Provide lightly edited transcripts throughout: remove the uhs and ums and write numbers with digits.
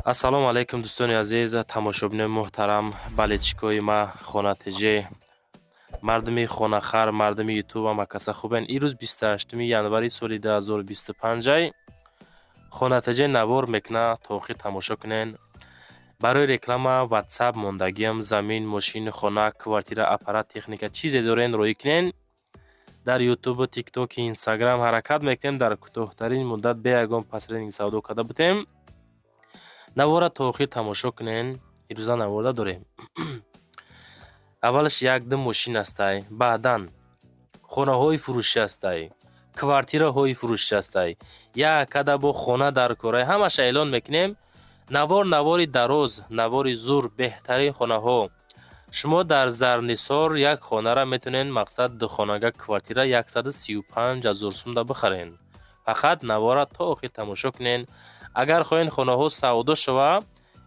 ассалому алайкум дӯстони азиз, тамошобини муҳтарам, балечикои ма хонатиҷӣ, мардуми хонахар, мардуми ютуба макаса хубен. Ирӯз 28 январи соли 2025 хонатиҷаи навор мекна то охир тамошо кунен. Барои реклама WhatsApp мондагиам замин, мошин, хона, квартира, аппарат, техника чизе дорен роӣ кунен. Дар ютуб, тикток, инстаграм ҳаракат мекунем. Дар кӯтоҳтарин муддат бе ягон пасренинг савдо карда бутем. навора то охир тамошо кунен. ирӯза навора дорем. аввалаш 1-2 мошин ҳастай, баъдан хонаҳои фурӯшӣ ҳастай, квартираҳои фурӯшӣ ҳастай, як када бо хона дар корай ҳамаша эълон мекунем. навори дароз, навори зур, беҳтарин хонаҳо. шумо дар Зарнисор як хонара метонен мақсад духонага квартира 135,000 сомда бихарен. фақат навора то охир тамошо кунен. агар хоҳен хонаҳо савдо шава,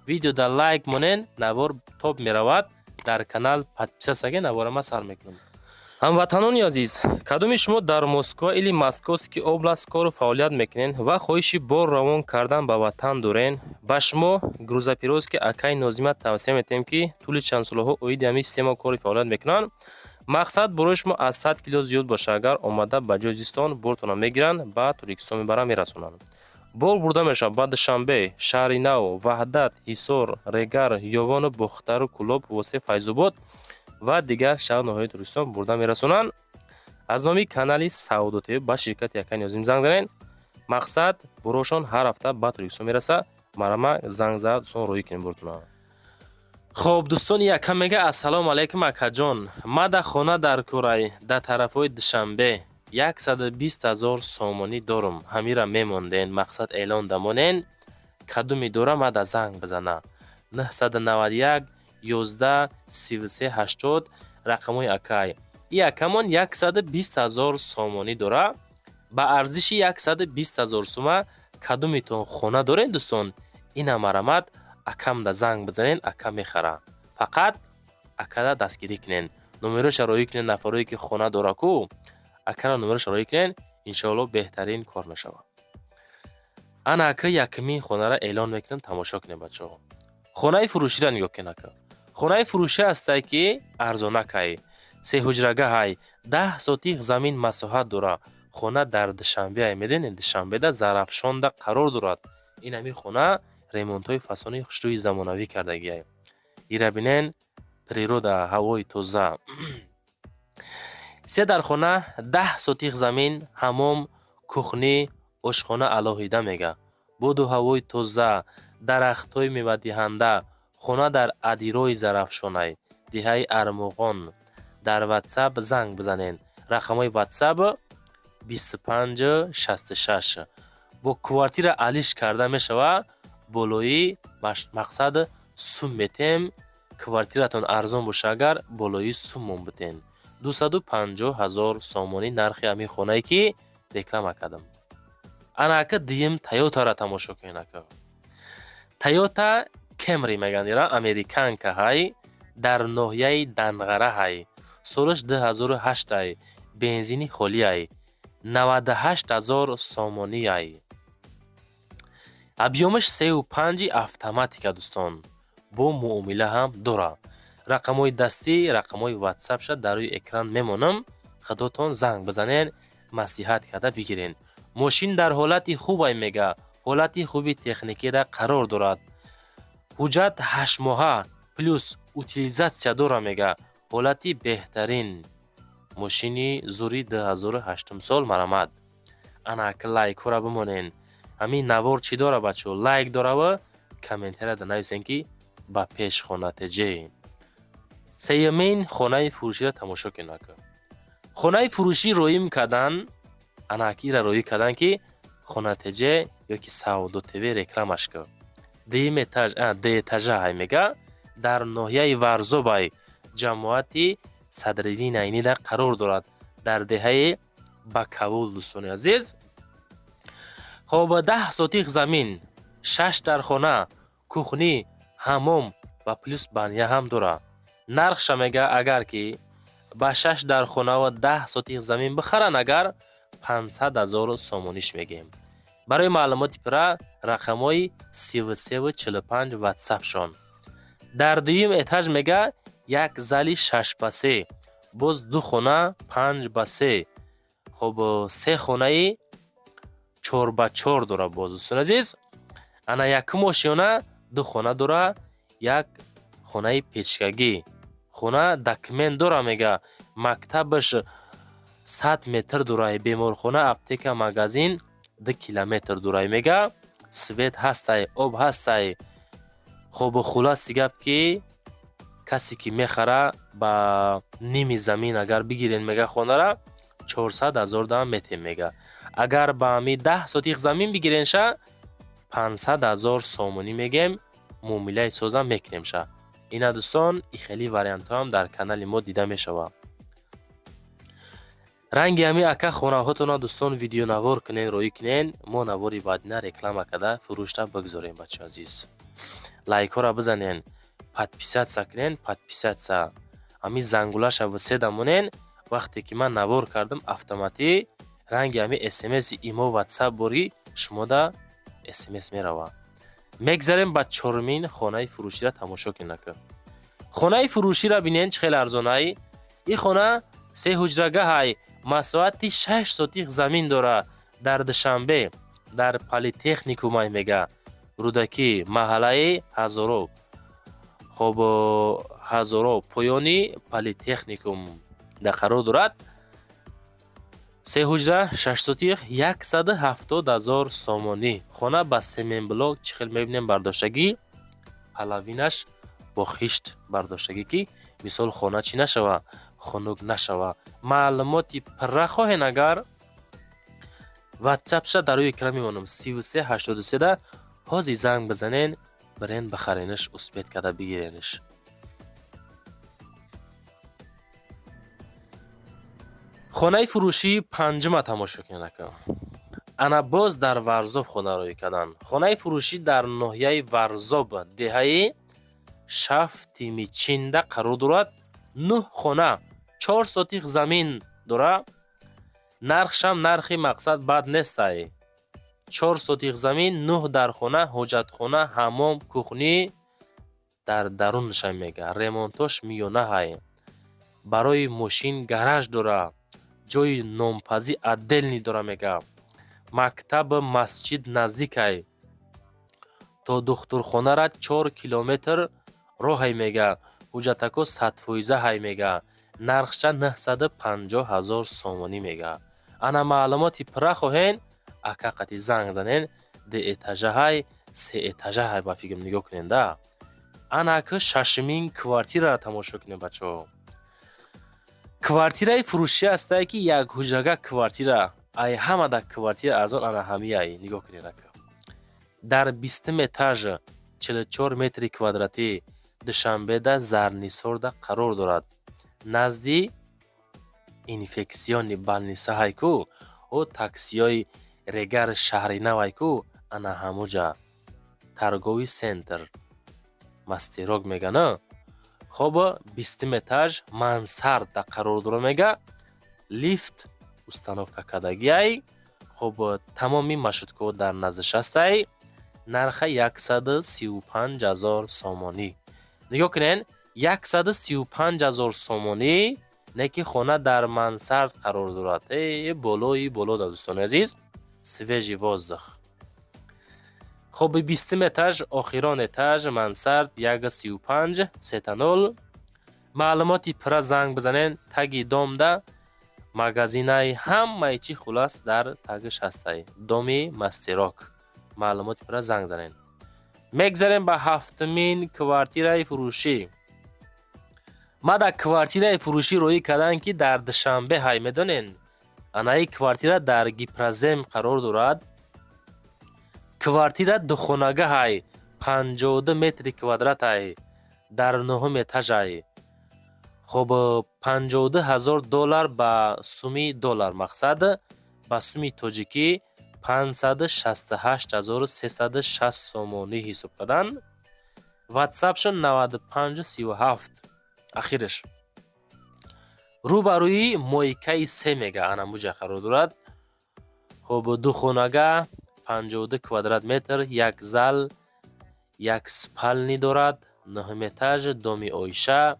видеода лайк монен, навор топ меравад. дар канал подписатсия наворама сар мекунам. ҳамватанони азиз, кадоми шумо дар Москва или Московский област кору фаъолият мекунен ва хоҳиши бор равон кардан ба ватан дорен, ба шумо грузопировски акаи Нозима тавсия метем ки тӯли чандсолаҳо оиди ҳамин система кори фаъолият мекунанд. мақсад борои шумо аз 100 кило зиёд боша, агар омада ба ҷои зистон бортона мегиранд, ба Туркистон мебаранд, мерасонанд. бор бурда мешавад ба Душанбе, Шаҳри Нав, Ваҳдат, Ҳисор, Регар, Ёвону, Бухтару, Кулоб, Восе, Файзобод ва дигар шаҳрноҳои Туркистон бурда мерасонанд. аз номи канали Саудотиё ба ширкати Акаи Нозим занг занед. мақсад борошон ҳар ҳафта ба Туркистон мераса. марама занг зад сон роҳӣ кунем бортона. хоб дӯстони якам мега ассалому алайкум акаҷон. ма да хона дар Курай да тарафҳои Душанбе 120,000 сомонӣ дорум. ҳамира мемонден, мақсад эълон дамонен. кадуми дора ма да занг бизана 991 11 33 80 рақамои Акай. и акамон 120,000 сомонӣ дора. ба арзиши 120,000 сума кадумитон хона дорен дӯстон, ина марамад акам да занг бизанен, ака мехара. фақат акада дастгирӣ кунен, номероша роҳӣ кунен. нафарое ки хона дора ку, акара номероша роҳӣ кунен, иншоалло беҳтарин кор мешавад. ана ака якмин хонара эълон мекунем, тамошо кунем бачаҳо. хонаи фурӯширо нигоҳ кунед ака. хонаи фурӯшӣ ҳастай ки арзонакай, сеҳуҷрагаҳай, 10 сотих замин масоҳат дора. хона дар Душанбе медонед, Душанбеда Зарафшонда қарор дорад. ин ҳамин хона ремонтҳои фасони хушрӯи замонавӣ кардагиай. ира бинен, природа, ҳавои тоза. се дар хона 10 сотих замин, ҳамом, кухни, ошхона алоҳида мега. буду ҳавои тоза, дарахтҳои мевадиҳанда. хона дар Адирои Зарафшонай, диҳаи Армуғон. дар WhatsApp занг бизанен. рақамои WhatsApp 2566. бо квартира алиш карда мешава. болои мақсад сум метем. квартиратон арзон боша, агар болои суммон бутен. 250,000 сомонӣ нархи ҳамин хонае ки реклама кардам. ана ака диюм Тойотаро тамошо кунед ака. Toyota Camry меган ира, американка ҳай, дар ноҳияи Данғара ҳай. солаш 2008 ай, бензини холӣ ай, 98,000 сомонӣ ай. абъёмаш 3.5 автоматика дӯстон, бо муомила ҳам дора. рақамои дастӣ, рақамои WhatsAppша дар рӯи экран мемонам. худотон занг бизанен, маслиҳат карда бигирен. мошин дар ҳолати хубай мега, ҳолати хуби техникира қарор дорад. ҳуҷҷат 8 моҳа плюс утилизатсия дора мега. ҳолати беҳтарин. мошини зури 2008 сол марамад. ана ака лайкҳоро бимонен. ҳамин навор чӣ дора бачаҳо? лайк дора ва комментарияда нависен ки ба пеш хонатиҷе. сеюмин хонаи фурӯширо тамошо кунед ака. хонаи фурӯшӣ роим кардан, ана ака ира роӣ кардан ки хонатиҷе ёки Саудо ТВ рекламаш кар. дуюм этаж, деэтажа ҳай мега. дар ноҳияи Варзобай, ҷамоати Садриддин Айнида қарор дорад. дар деҳаи Бакавул дӯстони азиз. хоб 10 сотих замин, 6 дар хона, кухни, ҳамом ва плюс баня ҳам дора. нархша мега агар ки ба 6 дар хона ва 10 сотих замин бихаран, агар 500,000 сомониш мегем. барои маълумоти пира рақамҳои 33 ва 45 ватсапшон. дар дуюм этаж мега як зали 6 ба 3, боз ду хона 5 ба 3, хоб се хонаи 4 ба 4 дора. боз дӯстон азиз, ана якум ошёна ду хона дора, як хонаи печкагӣ, хона документ дора мега, мактабаш 100 метр дурай, беморхона, аптека, магазин 2 километр дурай мега, свет ҳастай, об ҳастай. хоб хуласи гап ки касе ки мехара ба ними замин агар бигирен мега хонара 400,000 дам метем мега. агар ба ами 10 сотих замин бигиренша 500,000 сомонӣ мегем, муомилаи созам мекунемша. ина дӯстон ихели вариантҳо ҳам дар канали мо дида мешава. ранги ами ака хонаҳотона дӯстон видеонавор кунен, роӣ кунен. мо навори баъдина реклама када фурӯшта бигзорем. бачаҳо азиз, лайкҳоро бизанен, подписатсия кунен, подписатсия ами зангулаша виседа монен. вақте ки ман навор кардам автоматӣ ранги ами смс имо ватсап бори шумода смс мерава. мегзарем ба чорумин хонаи фурӯширо тамошо кунем. хонаи фурӯширо бинен чӣ хеле арзонай. ин хона 3 ҳуҷрагаҳай, масоати 6 сотих замин дора. дар Душанбе, дар политехникумай мега, рӯдаки маҳаллаи ҳазоро. хоб ҳазоро поёни политехникум да қарор дорад. 3 ҳуҷра 6 сотих 170,000 сомонӣ. хона ба семенблок чӣ хел мебинем бардоштагӣ, палавинаш бо хишт бардоштагӣ ки мисол хона чӣ нашава, хунук нашава. маълумоти пурра хоҳен агар ватсапша дар рӯи экран мемонам 33 83 да ҳозир занг бизанен, бирен бихарениш, успед када бигирениш. хонаи фурӯшии панҷума тамошо кунед ака. ана боз дар Варзоб хона роӣ кардан. хонаи фурӯшӣ дар ноҳияи Варзоб, деҳаи Шафти Мичинда қарор дорад. 9 хона 4 сотих замин дора. нархшам нархи мақсад бад нестай. 4 сотих замин, 9 дар хона, ҳоҷатхона, ҳаммом, кухни дар дарунашам мега. ремонтош миёнаҳай. барои мошин гараж дора. ҷои номпазӣ отделни дора мега. мактаб, масҷид наздикай. то духтурхонара 4 километр роҳай мега. ҳуҷатако 100% мега. нархша 950,000 сомонӣ мега. ана маълумоти пурра хоҳен, ака қати занг занен. 2 этажаҳай, 3 этажаҳай ба фикр нигоҳ кунен да. ана ака шашумин квартираро тамошо кунем бачаҳо. квартираи фурӯшӣ ҳастай ки як ҳуҷрага квартира. ай ҳамада квартира арзон ана ҳамияй. нигоҳ кунед ака. дар 20 этаж 44 метри квадратӣ Душанбеда Зарнисорда қарор дорад. назди инфексиони балнисаҳай ку о таксиёи регар шаҳри навай ку ана ҳамуҷа торговый центр мастерок мегана. хоб 20 этаж мансарда қарор дора мега. лифт установка кадагиай. хоб тамоми машудкаҳо дар наздиш ҳастай. нарха 135,000 сомонӣ. нигоҳ кунен, 135,000 сомонӣ не ки хона дар мансард қарор дорад. болои боло да дӯстони азиз. свежи воздух. хоб 20 этаж охирон этаж мансард 135 30. маълумоти пурра занг бизанен. таги домда магазинаи ҳамаи чӣ хулас дар тагиш ҳастай. доми мастерок. маълумоти пурра занг занен. мегзарем ба ҳафтумин квартираи фурӯшӣ. мада квартираи фурӯшӣ роӣ кардан ки дар Душанбе ҳай медонен. анаи квартира дар Гипразем қарор дорад. квартира духонагаҳай 52 метри квадратай дар 9 этажай. хоб 52,000 доллар ба суми доллар мақсад, ба суми тоҷикӣ 568,360 сомонӣ ҳисоб кардан. ватсапшон 9537. ахираш рӯбарӯи мойкаи 3 мега ана муҷа қарор дорад. хоб ду хонага 52 квадрат метр, як зал, як спальни дорад, 9 этаж, доми ойша,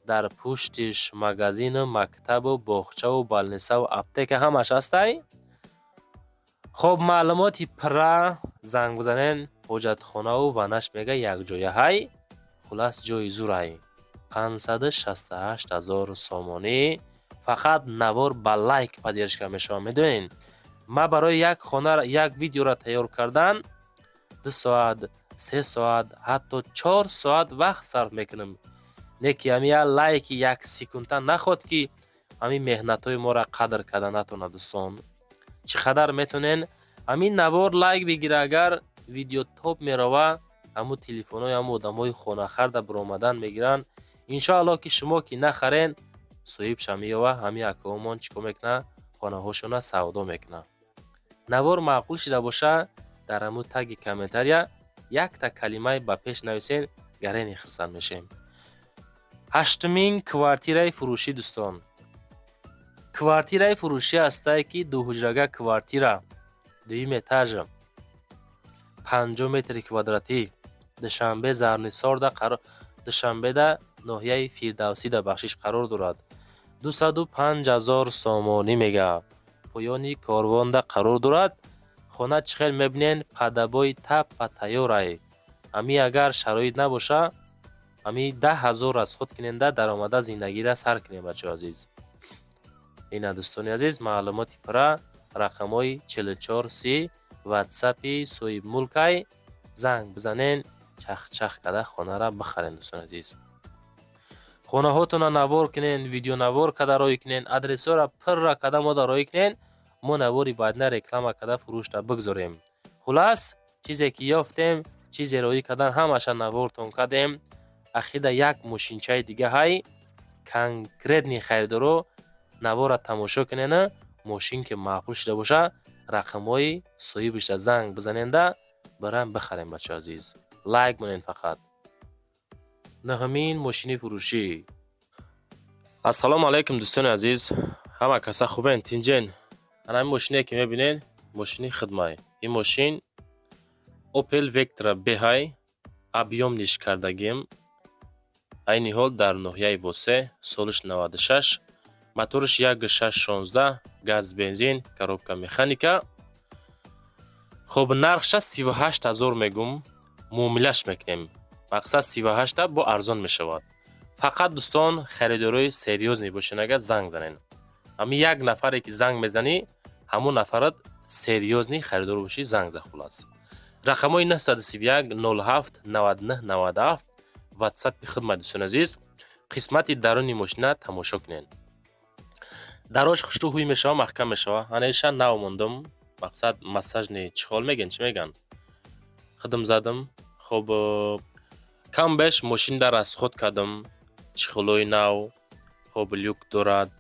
дар пуштиш магазину, мактабу, боғчаву, балнисаву, аптека ҳамаш ҳастай. хоб маълумоти пра занг бизанен ҳоҷатхонаву ванаш мега якҷоя ҳай. хулас ҷои зурай. 568 000 сомонӣ. фақат навор ба лайк паддержка мешавад. медонин ма барои як хона як видеоро тайёр кардан 2 соат 3 соат ҳатто 4 соат вақт сарф мекунам. неки ҳамия лайки як секунда наход ки ҳамин меҳнатҳои моро қадр карда натонад. дӯстон чӣ қадар метонен ҳамин навор лайк бигира. агар видео топ мерава ҳамун телефонҳои ҳамун одамҳои хонахарда биромадан мегиранд. иншоалло ки шумо ки нахарен соҳибша меёва ҳамин акаҳомон чӣ кор мекуна хонаҳошона савдо мекуна. навор маъқул шуда боша дар ҳамун таги комментария якта калимаи ба пеш нависен гарени хирсанд мешем. 8-мин квартираи фурӯшӣ. дӯстон квартираи фурӯшӣ ҳастае ки дуҳуҷрага квартира 2 этаж 50 метри квадратӣ душанбе зарнисорда душанбеда ноҳияи фирдавсида бахшиш қарор дорад. 205 000 сомонӣ мега. поёни корвонда қарор дорад. хона чӣ хел мебинен падабои таппа тайёрай. ҳамин агар шароит набоша ҳамин 10 000 аз худ киненда даромада зиндагида сар кинем. бачаҳои азиз ина дӯстони азиз маълумоти пара рақамҳои 4430 ватсапи соҳиб мулкай занг бизанен чах када хонара бихарен. дӯстони азиз хонаҳотона навор кунен, видеонавор када роӣ кунен, адресҳоро пирра када мода роӣ кунен, мо навори баъдина реклама када фурӯшда бигзорем. хулас чизе ки ёфтем, чизе роӣ кадан ҳамаша навортон кадем. ахида як мошинчаи дига ҳай. конкретни харидоро навора тамошо кунена. мошин ки маъқул шуда боша рақамҳои соҳибиша занг бизаненда барам бихарем. бачаҳои азиз лайк монен. фақат 9-мин мошини фурӯшӣ. ассалому алайкум дӯстони азиз, ҳама каса хубен тинҷен. ана ин мошине ки мебинен мошини хидмай. ин мошин Opel Vectra B ҳай. абъём ниш кардагим. айни ҳол дар ноҳияи Восе, солиш 96. моториш 1.616, газ бензин, коробка механика. хоб нархша 38 000 мегум. муомилаш мекунем. мақсад 38 бо арзон мешавад. фақат дӯстон харидорои серьёзне бошен. агар занг занен ҳамин як нафаре ки занг мезанӣ ҳамун нафарат серьёзни харидор бошӣ. занг за хулас. рақамҳои 931 07 99 97 ватсапи хидмат. дӯстони азиз қисмати даруни мошина тамошо кунен. дарош хушту ҳуй мешава, маҳкам мешава. ҳанеша нав мондам. мақсад массажни чихол меган чӣ меган хидм задам. хоб камбеш мошинда расход кардам. чихолои нав. хоб люк дорад.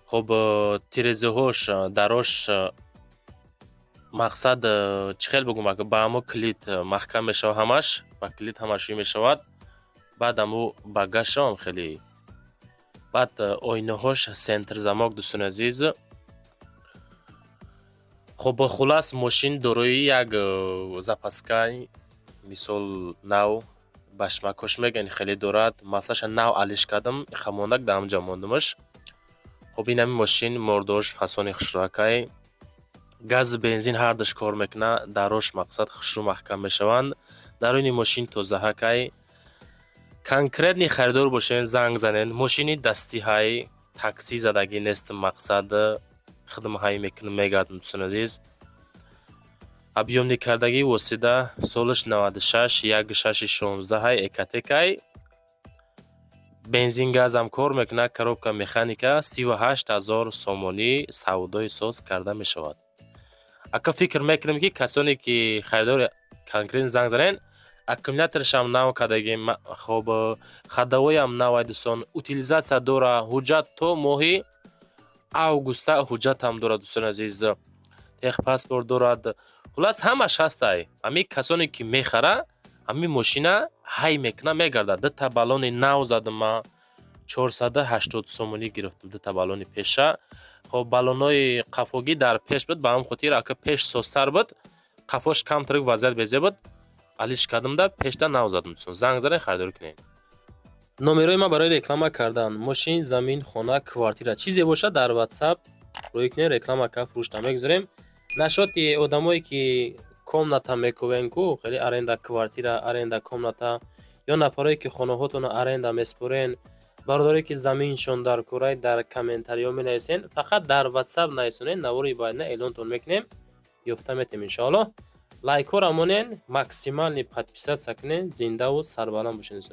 хоб тирезаҳош дарош мақсад чӣ хел бигум ба ҳамо клит маҳкам мешава. ҳамаш ба клит ҳамаш ҳуй мешавад. баъд ҳамо багажшавам хеле. баъд ойнаҳош сентр замок. дӯстони азиз хоб хулас мошин дорои як запаскай мисол нав башмакош мегани хеле дорад. маслаша нав алиш кардам хамонак да ҳамҷа мондамаш. хоб ин ҳамин мошин мордош фасони хушрӯакай. газ бензин ҳардаш кор мекуна. дарош мақсад хушрӯ маҳкам мешаванд. дарони мошин тозаҳакай. конкретни харидор бошен занг занен. мошини дастӣ ҳай. такси задагӣ нест. мақсад хидмаҳай мекунам мегардам. дӯстони азиз абъёмни кардагии восида солиш 96 1.616 ҳай. экатекай. бензин газам кор мекуна. коробка механика 38 000 сомонӣ савдои соз карда мешавад. ака фикр мекунам ки касоне ки харидори конкрет занг занен аккумуляторашам нав кардагим. хоб хадавоям навай. дӯстон утилизатсия дора. ҳуҷҷат то моҳи августа ҳуҷҷатам дорад. дӯстони азиз техпаспорт дорад. хулас ҳамаш ҳастай. ҳамин касоне ки мехара ҳамин мошина ҳай мекуна мегардад. дута баллони нав задама 480 сомонӣ гирифтам. дута баллони пеша. خب балонои қафогӣ дар пеш буд, ба ҳам хотир ака пеш состар буд, қафош камтарик вазъият безе буд. Алиш кардамда пешда нав задам сон. Занг заре харидорӣ кунед. номерои ма барои реклама кардан мошин, замин, хона, квартира чизе бошад дар WhatsApp рӯй кунед, реклама ка фурӯшта мегузорем. Нашоти одамое ки комната мекувен ку, хеле аренда квартира, аренда комната, ё нафарое ки хонаҳотонро аренда меспорен, бародаре ки заминшон дар курай дар комментариҳо менависен, фақат дар WhatsApp нависонед, навори байна эълонтон мекунем, ёфта метем иншоаллоҳ. Лайкҳо рамонен, максимални подписатсия кунед, зиндаву сарбаланд бошед.